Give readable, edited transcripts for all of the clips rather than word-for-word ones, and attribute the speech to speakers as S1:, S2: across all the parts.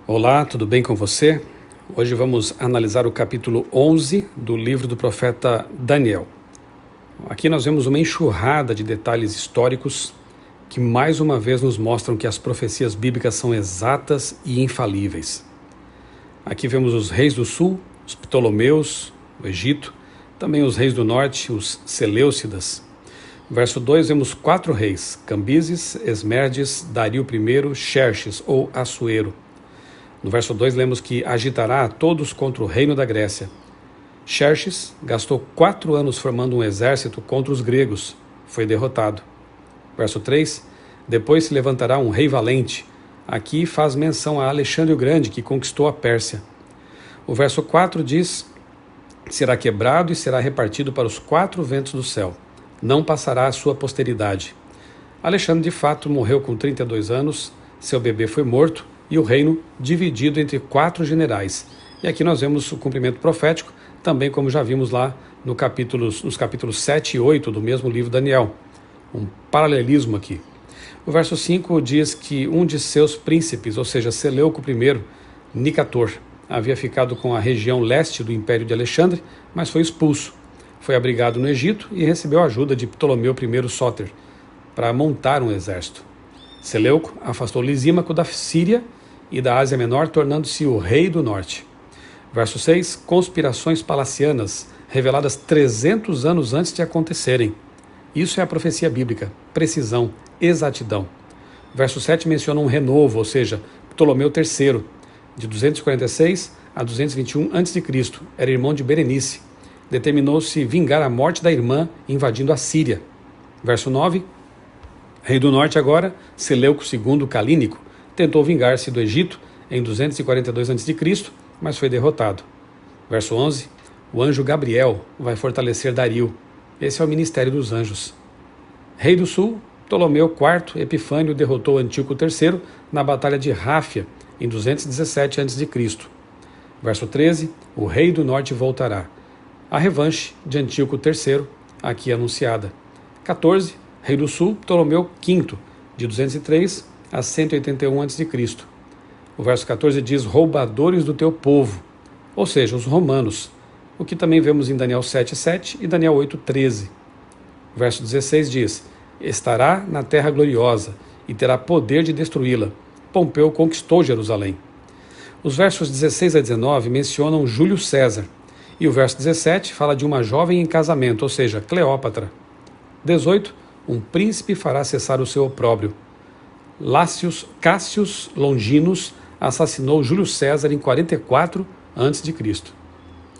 S1: Olá, tudo bem com você? Hoje vamos analisar o capítulo 11 do livro do profeta Daniel. Aqui nós vemos uma enxurrada de detalhes históricos que mais uma vez nos mostram que as profecias bíblicas são exatas e infalíveis. Aqui vemos os reis do sul, os Ptolomeus, o Egito, também os reis do norte, os Seleucidas. Verso 2 vemos 4 reis, Cambises, Esmerdes, Dario I, Xerxes ou Assuero. No verso 2 lemos que agitará a todos contra o reino da Grécia. Xerxes gastou 4 anos formando um exército contra os gregos. Foi derrotado. Verso 3, depois se levantará um rei valente. Aqui faz menção a Alexandre o Grande, que conquistou a Pérsia. O verso 4 diz, será quebrado e será repartido para os 4 ventos do céu. Não passará a sua posteridade. Alexandre de fato morreu com 32 anos, seu bebê foi morto, e o reino dividido entre 4 generais. E aqui nós vemos o cumprimento profético, também como já vimos lá nos capítulos 7 e 8 do mesmo livro Daniel. Um paralelismo aqui. O verso 5 diz que um de seus príncipes, ou seja, Seleuco I, Nicator, havia ficado com a região leste do Império de Alexandre, mas foi expulso. Foi abrigado no Egito e recebeu a ajuda de Ptolomeu I Sóter para montar um exército. Seleuco afastou Lisímaco da Síria e da Ásia Menor, tornando-se o rei do norte. Verso 6, conspirações palacianas, reveladas 300 anos antes de acontecerem. Isso é a profecia bíblica, precisão, exatidão. Verso 7 menciona um renovo, ou seja, Ptolomeu III, de 246 a 221 a.C., era irmão de Berenice. Determinou-se vingar a morte da irmã, invadindo a Síria. Verso 9, rei do norte agora, Seleuco II Calínico, tentou vingar-se do Egito em 242 a.C., mas foi derrotado. Verso 11, o anjo Gabriel vai fortalecer Dario. Esse é o ministério dos anjos. Rei do sul, Ptolomeu IV Epifânio derrotou Antíoco III na batalha de Ráfia em 217 a.C. Verso 13, o rei do norte voltará. A revanche de Antíoco III, aqui anunciada. 14, rei do sul, Ptolomeu V, de 203 a 181 a.C. O verso 14 diz, roubadores do teu povo, ou seja, os romanos, o que também vemos em Daniel 7:7 e Daniel 8:13. O verso 16 diz, estará na terra gloriosa e terá poder de destruí-la. Pompeu conquistou Jerusalém. Os versos 16 a 19 mencionam Júlio César, e o verso 17 fala de uma jovem em casamento, ou seja, Cleópatra. 18, um príncipe fará cessar o seu opróbrio. Cássius Longinos assassinou Júlio César em 44 a.C.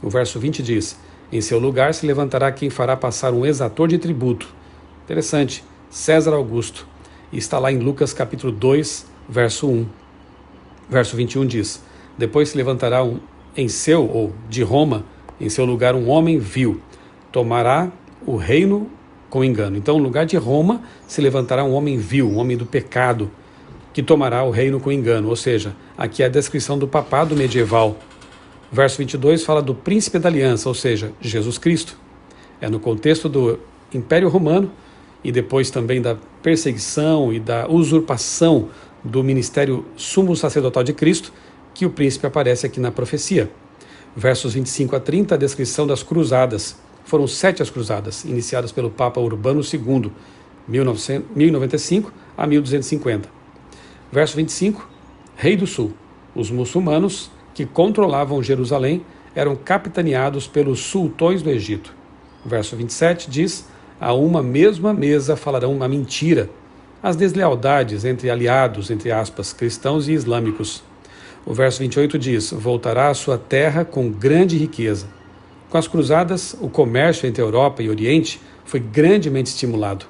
S1: O verso 20 diz, em seu lugar se levantará quem fará passar um exator de tributo. Interessante, César Augusto. E está lá em Lucas capítulo 2, verso 1. Verso 21 diz, depois se levantará de Roma, em seu lugar um homem vil, tomará o reino com engano. Então, no lugar de Roma, se levantará um homem vil, um homem do pecado, que tomará o reino com engano. Ou seja, aqui é a descrição do papado medieval. Verso 22 fala do príncipe da aliança, ou seja, Jesus Cristo. É no contexto do Império Romano e depois também da perseguição e da usurpação do ministério sumo sacerdotal de Cristo que o príncipe aparece aqui na profecia. Versos 25 a 30, a descrição das cruzadas. Foram 7 as cruzadas, iniciadas pelo Papa Urbano II, 1095 a 1250. Verso 25, rei do sul. Os muçulmanos que controlavam Jerusalém eram capitaneados pelos sultões do Egito. Verso 27 diz, a uma mesma mesa falarão uma mentira, as deslealdades entre aliados, entre aspas, cristãos e islâmicos. O verso 28 diz, voltará à sua terra com grande riqueza. Com as cruzadas, o comércio entre Europa e Oriente foi grandemente estimulado.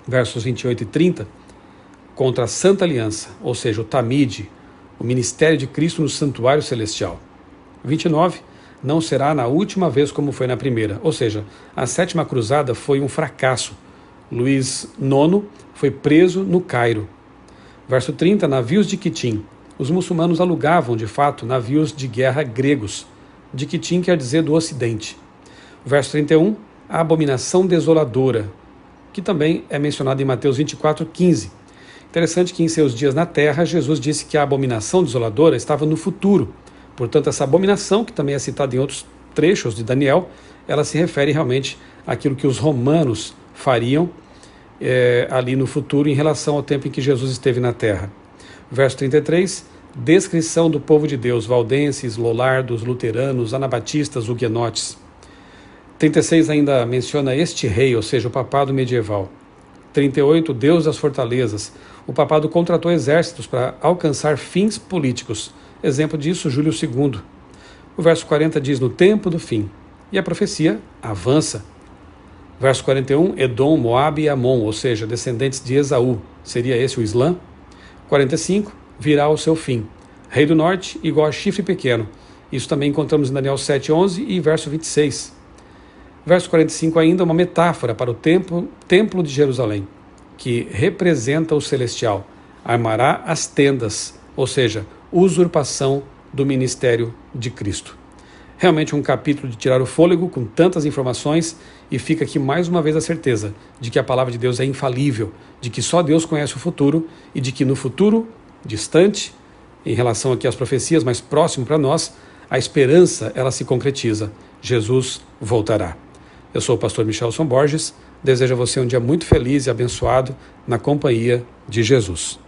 S1: Versos 28 e 30, contra a Santa Aliança, ou seja, o Tamide, o ministério de Cristo no santuário celestial. 29, não será na última vez como foi na primeira, ou seja, a 7ª cruzada foi um fracasso. Luís IX foi preso no Cairo. Verso 30, navios de Quitim. Os muçulmanos alugavam, de fato, navios de guerra gregos. De Quitim quer dizer do Ocidente. Verso 31, a abominação desoladora, que também é mencionada em Mateus 24:15. Interessante que em seus dias na terra, Jesus disse que a abominação desoladora estava no futuro. Portanto, essa abominação, que também é citada em outros trechos de Daniel, ela se refere realmente àquilo que os romanos fariam ali no futuro em relação ao tempo em que Jesus esteve na terra. Verso 33, descrição do povo de Deus, valdenses, lollardos, luteranos, anabatistas, huguenotes. 36 ainda menciona este rei, ou seja, o papado medieval. 38, Deus das fortalezas. O papado contratou exércitos para alcançar fins políticos. Exemplo disso, Júlio II. O verso 40 diz, no tempo do fim. E a profecia avança. Verso 41, Edom, Moabe e Amon, ou seja, descendentes de Esaú. Seria esse o Islã? 45, virá o seu fim. Rei do norte, igual a chifre pequeno. Isso também encontramos em Daniel 7:11 e verso 26. Verso 45 ainda, uma metáfora para o templo de Jerusalém, que representa o celestial. Armará as tendas, ou seja, usurpação do ministério de Cristo. Realmente um capítulo de tirar o fôlego com tantas informações, e fica aqui mais uma vez a certeza de que a palavra de Deus é infalível, de que só Deus conhece o futuro e de que no futuro distante, em relação aqui às profecias mais próximo para nós, a esperança ela se concretiza. Jesus voltará. Eu sou o pastor Michelson Borges, desejo a você um dia muito feliz e abençoado na companhia de Jesus.